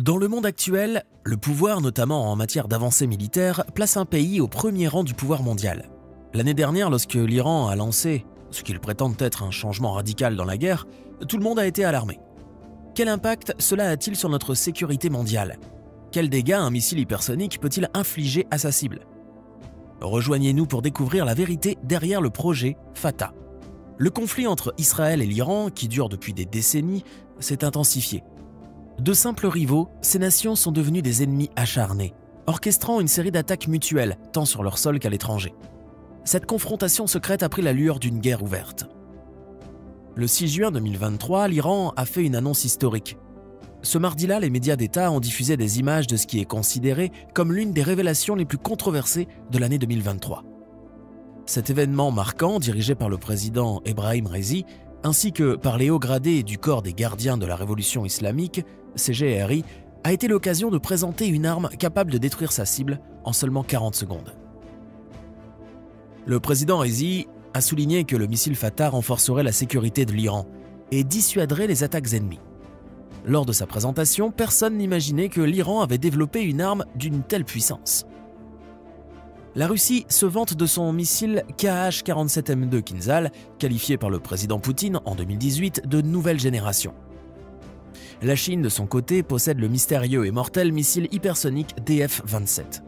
Dans le monde actuel, le pouvoir, notamment en matière d'avancée militaire, place un pays au premier rang du pouvoir mondial. L'année dernière, lorsque l'Iran a lancé ce qu'il prétend être un changement radical dans la guerre, tout le monde a été alarmé. Quel impact cela a-t-il sur notre sécurité mondiale? Quels dégâts un missile hypersonique peut-il infliger à sa cible? Rejoignez-nous pour découvrir la vérité derrière le projet Fatah. Le conflit entre Israël et l'Iran, qui dure depuis des décennies, s'est intensifié. De simples rivaux, ces nations sont devenues des ennemis acharnés, orchestrant une série d'attaques mutuelles, tant sur leur sol qu'à l'étranger. Cette confrontation secrète a pris l'allure d'une guerre ouverte. Le 6 juin 2023, l'Iran a fait une annonce historique. Ce mardi-là, les médias d'État ont diffusé des images de ce qui est considéré comme l'une des révélations les plus controversées de l'année 2023. Cet événement marquant, dirigé par le président Ebrahim Raisi, ainsi que par les hauts gradés du corps des gardiens de la révolution islamique, CGRI, a été l'occasion de présenter une arme capable de détruire sa cible en seulement 40 secondes. Le président Raisi a souligné que le missile Fatah renforcerait la sécurité de l'Iran et dissuaderait les attaques ennemies. Lors de sa présentation, personne n'imaginait que l'Iran avait développé une arme d'une telle puissance. La Russie se vante de son missile KH-47M2 Kinzhal, qualifié par le président Poutine en 2018 de nouvelle génération. La Chine, de son côté, possède le mystérieux et mortel missile hypersonique DF-27.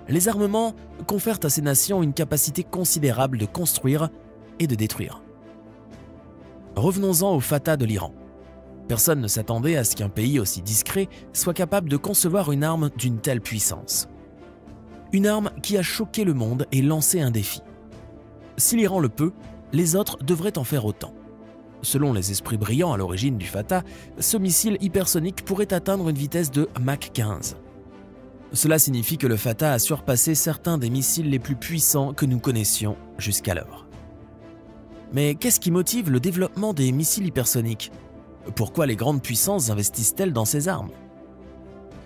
Les armements confèrent à ces nations une capacité considérable de construire et de détruire. Revenons-en au Fatah de l'Iran. Personne ne s'attendait à ce qu'un pays aussi discret soit capable de concevoir une arme d'une telle puissance. Une arme qui a choqué le monde et lancé un défi. Si l'Iran le peut, les autres devraient en faire autant. Selon les esprits brillants à l'origine du Fatah, ce missile hypersonique pourrait atteindre une vitesse de Mach 15. Cela signifie que le Fatah a surpassé certains des missiles les plus puissants que nous connaissions jusqu'alors. Mais qu'est-ce qui motive le développement des missiles hypersoniques? Pourquoi les grandes puissances investissent-elles dans ces armes?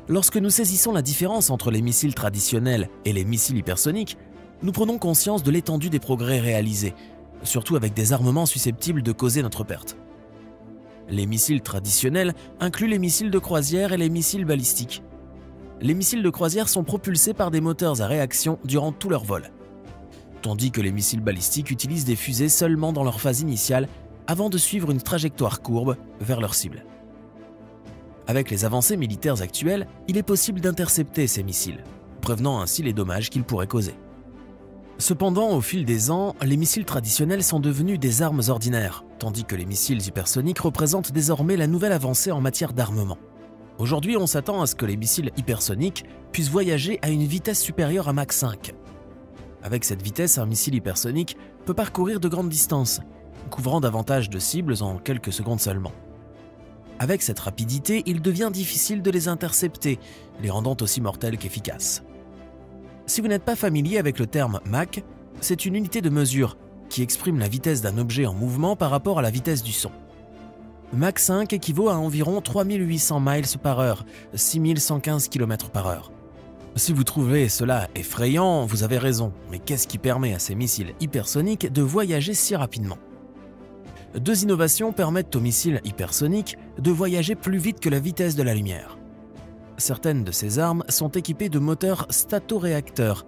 Lorsque nous saisissons la différence entre les missiles traditionnels et les missiles hypersoniques, nous prenons conscience de l'étendue des progrès réalisés, surtout avec des armements susceptibles de causer notre perte. Les missiles traditionnels incluent les missiles de croisière et les missiles balistiques. Les missiles de croisière sont propulsés par des moteurs à réaction durant tout leur vol, tandis que les missiles balistiques utilisent des fusées seulement dans leur phase initiale avant de suivre une trajectoire courbe vers leur cible. Avec les avancées militaires actuelles, il est possible d'intercepter ces missiles, prévenant ainsi les dommages qu'ils pourraient causer. Cependant, au fil des ans, les missiles traditionnels sont devenus des armes ordinaires, tandis que les missiles hypersoniques représentent désormais la nouvelle avancée en matière d'armement. Aujourd'hui, on s'attend à ce que les missiles hypersoniques puissent voyager à une vitesse supérieure à Mach 5. Avec cette vitesse, un missile hypersonique peut parcourir de grandes distances, couvrant davantage de cibles en quelques secondes seulement. Avec cette rapidité, il devient difficile de les intercepter, les rendant aussi mortels qu'efficaces. Si vous n'êtes pas familier avec le terme Mach, c'est une unité de mesure qui exprime la vitesse d'un objet en mouvement par rapport à la vitesse du son. Mach 5 équivaut à environ 3800 miles par heure, 6115 km par heure. Si vous trouvez cela effrayant, vous avez raison, mais qu'est-ce qui permet à ces missiles hypersoniques de voyager si rapidement? Deux innovations permettent aux missiles hypersoniques de voyager plus vite que la vitesse de la lumière. Certaines de ces armes sont équipées de moteurs statoréacteurs,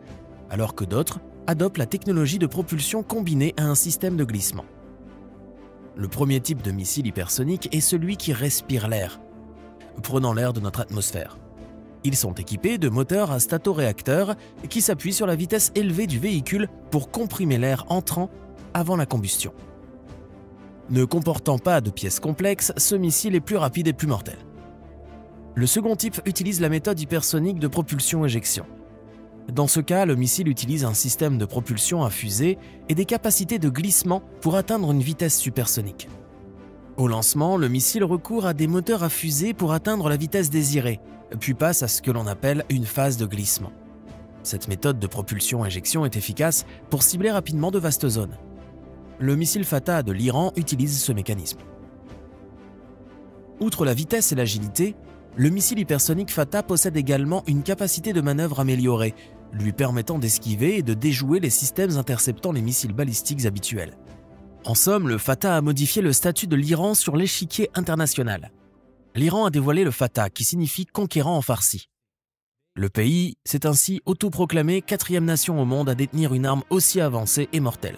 alors que d'autres adoptent la technologie de propulsion combinée à un système de glissement. Le premier type de missile hypersonique est celui qui respire l'air, prenant l'air de notre atmosphère. Ils sont équipés de moteurs à statoréacteurs qui s'appuient sur la vitesse élevée du véhicule pour comprimer l'air entrant avant la combustion. Ne comportant pas de pièces complexes, ce missile est plus rapide et plus mortel. Le second type utilise la méthode hypersonique de propulsion-éjection. Dans ce cas, le missile utilise un système de propulsion à fusée et des capacités de glissement pour atteindre une vitesse supersonique. Au lancement, le missile recourt à des moteurs à fusée pour atteindre la vitesse désirée, puis passe à ce que l'on appelle une phase de glissement. Cette méthode de propulsion-éjection est efficace pour cibler rapidement de vastes zones. Le missile Fatah de l'Iran utilise ce mécanisme. Outre la vitesse et l'agilité, le missile hypersonique Fatah possède également une capacité de manœuvre améliorée, lui permettant d'esquiver et de déjouer les systèmes interceptant les missiles balistiques habituels. En somme, le Fatah a modifié le statut de l'Iran sur l'échiquier international. l'Iran a dévoilé le Fatah, qui signifie « conquérant » en farsi. Le pays s'est ainsi autoproclamé 4e nation au monde à détenir une arme aussi avancée et mortelle.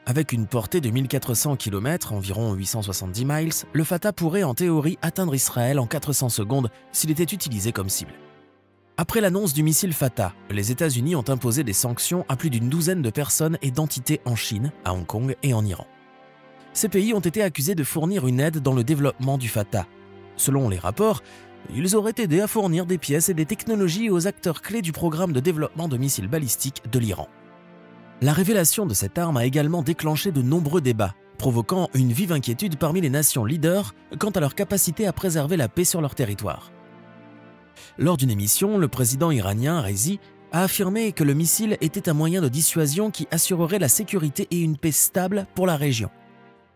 Avec une portée de 1400 km, environ 870 miles, le Fatah pourrait en théorie atteindre Israël en 400 secondes s'il était utilisé comme cible. Après l'annonce du missile Fatah, les États-Unis ont imposé des sanctions à plus d'une douzaine de personnes et d'entités en Chine, à Hong Kong et en Iran. Ces pays ont été accusés de fournir une aide dans le développement du Fatah. Selon les rapports, ils auraient aidé à fournir des pièces et des technologies aux acteurs clés du programme de développement de missiles balistiques de l'Iran. La révélation de cette arme a également déclenché de nombreux débats, provoquant une vive inquiétude parmi les nations leaders quant à leur capacité à préserver la paix sur leur territoire. Lors d'une émission, le président iranien Raisi a affirmé que le missile était un moyen de dissuasion qui assurerait la sécurité et une paix stable pour la région,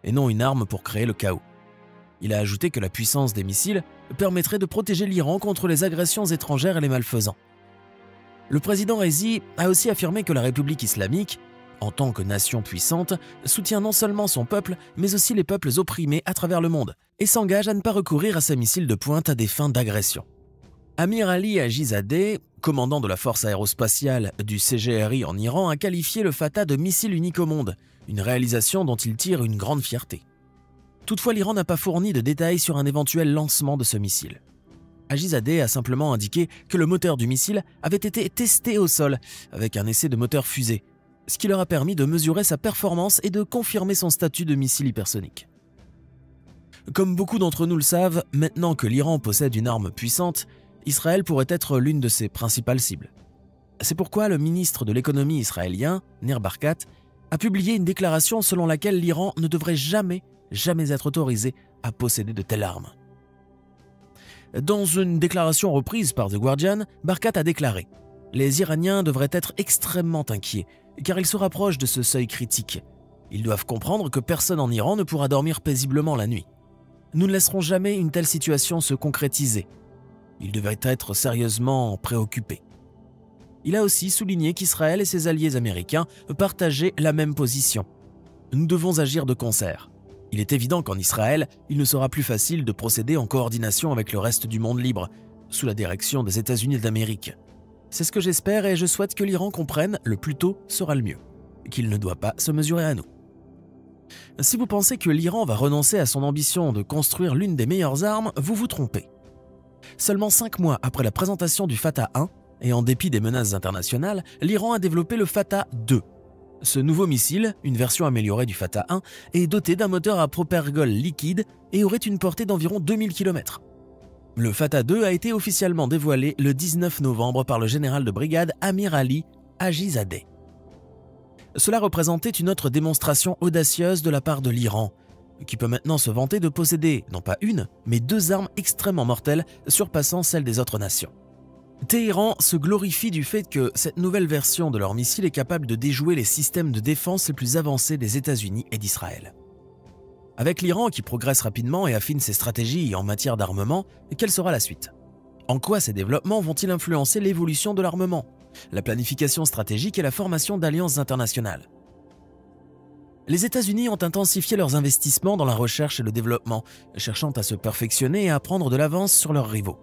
et non une arme pour créer le chaos. Il a ajouté que la puissance des missiles permettrait de protéger l'Iran contre les agressions étrangères et les malfaisants. Le président Raisi a aussi affirmé que la République islamique, en tant que nation puissante, soutient non seulement son peuple, mais aussi les peuples opprimés à travers le monde, et s'engage à ne pas recourir à ces missiles de pointe à des fins d'agression. Amir Ali Hajizadeh, commandant de la force aérospatiale du CGRI en Iran, a qualifié le Fatah de missile unique au monde, une réalisation dont il tire une grande fierté. Toutefois, l'Iran n'a pas fourni de détails sur un éventuel lancement de ce missile. Hajizadeh a simplement indiqué que le moteur du missile avait été testé au sol avec un essai de moteur fusée, ce qui leur a permis de mesurer sa performance et de confirmer son statut de missile hypersonique. Comme beaucoup d'entre nous le savent, maintenant que l'Iran possède une arme puissante, Israël pourrait être l'une de ses principales cibles. C'est pourquoi le ministre de l'économie israélien, Nir Barkat, a publié une déclaration selon laquelle l'Iran ne devrait jamais être autorisé à posséder de telles armes. Dans une déclaration reprise par The Guardian, Barkat a déclaré « Les Iraniens devraient être extrêmement inquiets, car ils se rapprochent de ce seuil critique. Ils doivent comprendre que personne en Iran ne pourra dormir paisiblement la nuit. Nous ne laisserons jamais une telle situation se concrétiser. Ils devraient être sérieusement préoccupés. » Il a aussi souligné qu'Israël et ses alliés américains partageaient la même position. Nous devons agir de concert. Il est évident qu'en Israël, il ne sera plus facile de procéder en coordination avec le reste du monde libre, sous la direction des États-Unis d'Amérique. C'est ce que j'espère et je souhaite que l'Iran comprenne, le plus tôt sera le mieux, qu'il ne doit pas se mesurer à nous. Si vous pensez que l'Iran va renoncer à son ambition de construire l'une des meilleures armes, vous vous trompez. Seulement 5 mois après la présentation du Fatah 1, et en dépit des menaces internationales, l'Iran a développé le Fatah 2. Ce nouveau missile, une version améliorée du Fatah 1, est doté d'un moteur à propergol liquide et aurait une portée d'environ 2000 km. Le Fatah 2 a été officiellement dévoilé le 19 novembre par le général de brigade Amir Ali Hajizadeh. Cela représentait une autre démonstration audacieuse de la part de l'Iran, qui peut maintenant se vanter de posséder non pas une, mais 2 armes extrêmement mortelles surpassant celles des autres nations. Téhéran se glorifie du fait que cette nouvelle version de leur missile est capable de déjouer les systèmes de défense les plus avancés des États-Unis et d'Israël. Avec l'Iran qui progresse rapidement et affine ses stratégies en matière d'armement, quelle sera la suite? En quoi ces développements vont-ils influencer l'évolution de l'armement, la planification stratégique et la formation d'alliances internationales? Les États-Unis ont intensifié leurs investissements dans la recherche et le développement, cherchant à se perfectionner et à prendre de l'avance sur leurs rivaux.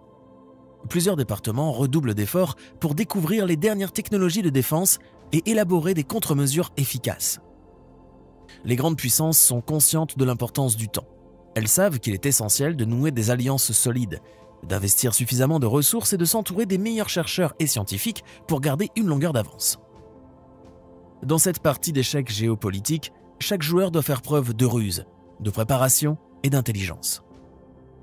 Plusieurs départements redoublent d'efforts pour découvrir les dernières technologies de défense et élaborer des contre-mesures efficaces. Les grandes puissances sont conscientes de l'importance du temps. Elles savent qu'il est essentiel de nouer des alliances solides, d'investir suffisamment de ressources et de s'entourer des meilleurs chercheurs et scientifiques pour garder une longueur d'avance. Dans cette partie d'échecs géopolitiques, chaque joueur doit faire preuve de ruse, de préparation et d'intelligence.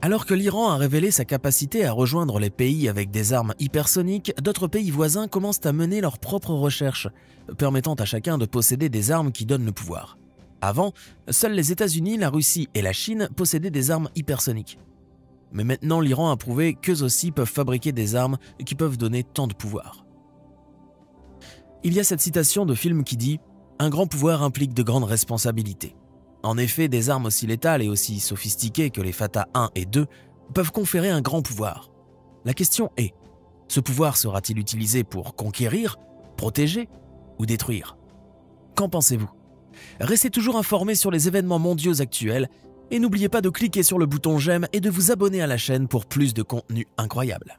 Alors que l'Iran a révélé sa capacité à rejoindre les pays avec des armes hypersoniques, d'autres pays voisins commencent à mener leurs propres recherches, permettant à chacun de posséder des armes qui donnent le pouvoir. Avant, seuls les États-Unis, la Russie et la Chine possédaient des armes hypersoniques. Mais maintenant, l'Iran a prouvé qu'eux aussi peuvent fabriquer des armes qui peuvent donner tant de pouvoir. Il y a cette citation de film qui dit « Un grand pouvoir implique de grandes responsabilités ». En effet, des armes aussi létales et aussi sophistiquées que les Fatah 1 et 2 peuvent conférer un grand pouvoir. La question est, ce pouvoir sera-t-il utilisé pour conquérir, protéger ou détruire? Qu'en pensez-vous? Restez toujours informés sur les événements mondiaux actuels Et n'oubliez pas de cliquer sur le bouton j'aime et de vous abonner à la chaîne pour plus de contenu incroyable.